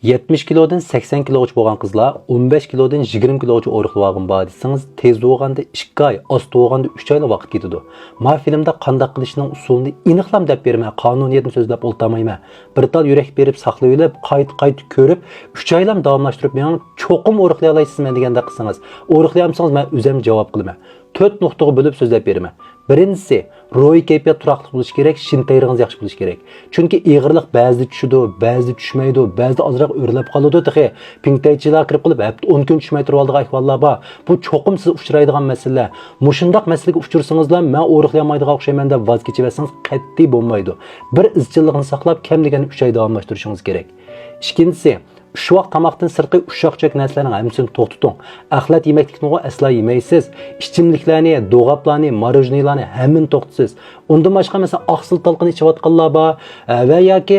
70 kilodan 80 kilogacha bo'lgan qizlar 15 kilodan 20 kilogacha o'riqlab olgan bor desangiz, tez tug'ilganda 2 oy, oz tug'ilganda 3 oylik vaqt ketadi. Men filmda qanday qilishning usulini aniqlab deb bermay, qonuniyatni so'zlab o'ltamayman. Bir tal yurak berib saqlab olib, qayt ko'rib, 3 oylam davomlashtirib, men cho'qim o'riqlay olaysizmi deganda qilsangiz, o'riqlayamsangiz men o'zim javob qilaman. 4 nuqtaga bo'lib so'zlab beraman. Birinchisi, ro'y kayfiyat turaqli bo'lish kerak, shin tayringiz yaxshi bo'lish kerak. Chunki ig'irlik ba'zida tushadi, ba'zida tushmaydi, ba'zida ozroq o'rlab qoladi. Texi pinktaychilar kirib qilib, 10 kun tushmay turib oldigan ahvollar bor. Bu cho'qim siz uchraydigan masala. Mushundaq masalaga uchursangiz-la, men o'riqlamaydigan o'xshayman deb voz kechiversangiz qat'iy bo'lmaydi. Bir izchillikni saqlab, kam degani 3 oy davomlashtirishingiz kerak. Ikkinchisi, shu vaqt tamoqdan sirtqi ushaqchak narsalarning hammasini to'xtating. Axlat yemaklikni asla yemaysiz. Ichimliklarni, do'g'aplarni, marojnilarni hammani to'xtatasiz. Undan boshqa masalan oqsil talqini ichayotganlar bor va yoki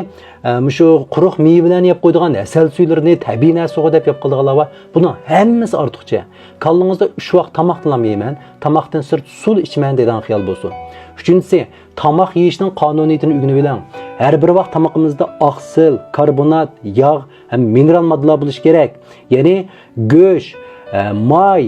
shu quruq mevalarni yeb qo'ydigan asal suylarini tabiiy narsaga deb yeb qolganlar bor. Buning hammasi ortiqcha. Kallingizda shu vaqt tamoqdan yeyman, tamoqdan sirt suv ichman degan xiyol bo'lsin. Üçüncüsü, tamaq yeyishning qonuniyatini o'rganib oling. Har bir vaqt tamog'imizda oqsil, karbonat, yog' ham mineral moddalar bo'lishi kerak. Ya'ni go'sht, may,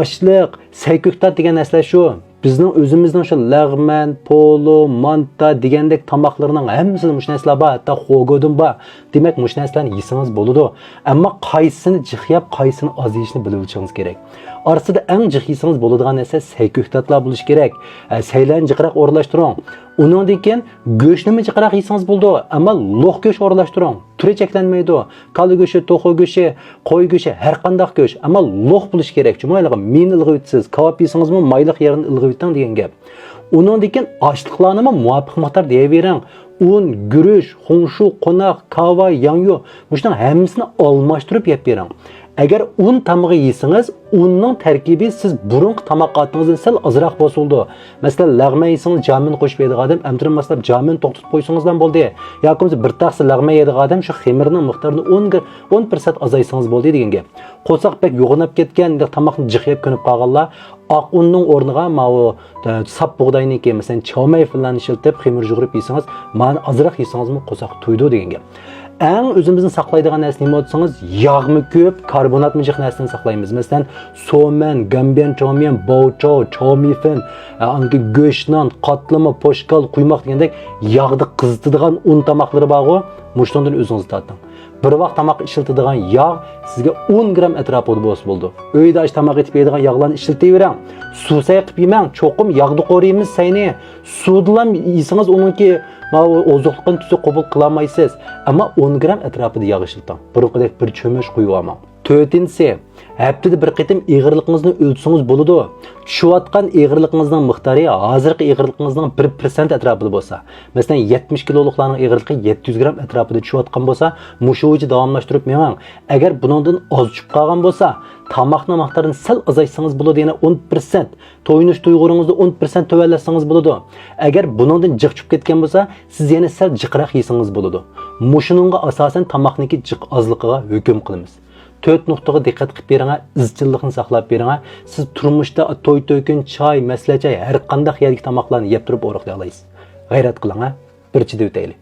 oshliq, saykuktat degan narsalar shu. Bizning o'zimizning shu lag'man, polo, manta degandek tamoqlarning hammasida mush narsalar bor, hatto xo'godin bor. Demak, mush narsalarni yesangiz bo'ladi. Ammo qaysini jixyab, qaysini oz yeyishni bilib olishingiz kerak. Orasida eng jix yesangiz bo'ladigan narsa saykuktatlar bo'lishi kerak. Saylan jiqroq o'rlashtiring. Uningdan keyin go'shtni jiqroq yesangiz bo'ldi, ammo lo'q go'sht o'rlashtiring. Turi cheklanmaydi. Kali go'shti, to'xo go'shti, qo'y go'shti, har qanday go'sht, ammo lo'q bo'lishi kerak. Chunki men ilg'ivsiz, kavop yesangizmi mayliq yerini ilg'ivitdan degan gap. Uningdan keyin oshliqlarni muvofiq miqdor deyavering. Un, guruch, xunshu, qo'noq, kava, yangyo, buning hammasini almashtirib yeb bering. Agar un tamog'i yesangiz, unning tarkibi siz burungi tamoqatingizdan sal ozroq bosildi. Masalan, lag'ma yesangiz jamin qo'shib yeydigan odam, amtirin maslab jamin to'xtatib qo'ysangizdan bo'ldi. Yoki bir taqsi lag'ma yeydigan odam shu xemirning miqdorini 10% azaysangiz bo'ldi degan gap. Qo'saq bek yo'g'inib ketgan tamoqni jiqyab ko'nib qolganlar, oq unning o'rniga ma'u sap bug'doyniki, masalan, chomay falan ishiltib xemir yug'irib yesangiz, ma'ni ozroq yesangizmi qo'saq to'ydi degan gap. Eng o'zimizni saqlaydigan narsa nima desangiz, yog'mi ko'p, karbonatmi jiq narsani saqlaymiz. Masalan, so'man, gambian, chomian, bovcho, chomifin, anki go'shtnon, qatlama, poshkal, quymoq degandek yog'ni qizitadigan un tamoqlari bor-ku, mushtondan o'zingiz torting. Bir vaqt tamoq ishiltadigan yog' sizga 10 gram atrofida bo'ldi. Uyda ish tamoq etib yeydigan yog'larni ishiltavering. Suv sayqib yemang, cho'qim yog'ni qoraymiz sayni. Suvdilam yesangiz uningki ozuqlikni tuzi qabul qilolmaysiz. Ammo 10 gram atrofida yog' ishilting. Burqidek bir cho'mish quyib olmang. To'rtinchisi, haftada bir qitim ig'irligingizni o'lsangiz bo'ladi. Tushayotgan ig'irligingizning miqdori hozirgi ig'irligingizning 1% atrofida bo'lsa, masalan 70 kiloluqlarning ig'irligi 700 gram atrofida tushayotgan bo'lsa, mushuvichi davomlashtirib mening. Agar buningdan oz tushib qolgan bo'lsa, tamoqning miqdorini sal azaytsangiz bo'ladi, yana 10%, to'yinish tuyg'uringizni 10% tovanlatsangiz bo'ladi. Agar buningdan jiq tushib ketgan bo'lsa, siz yana sal jiqroq yesangiz bo'ladi. Mushuninga asosan tamoqniki jiq ozligiga hukm qilamiz. 4 nuqtaga diqqat qilib bering, izchillikni saqlab bering. Siz turmushda to'y-to'kin, choy, maslacha, har qanday yedik tamoqlarni yeb turib o'riqlay olasiz. G'ayrat qiling, bir chida o'taylik.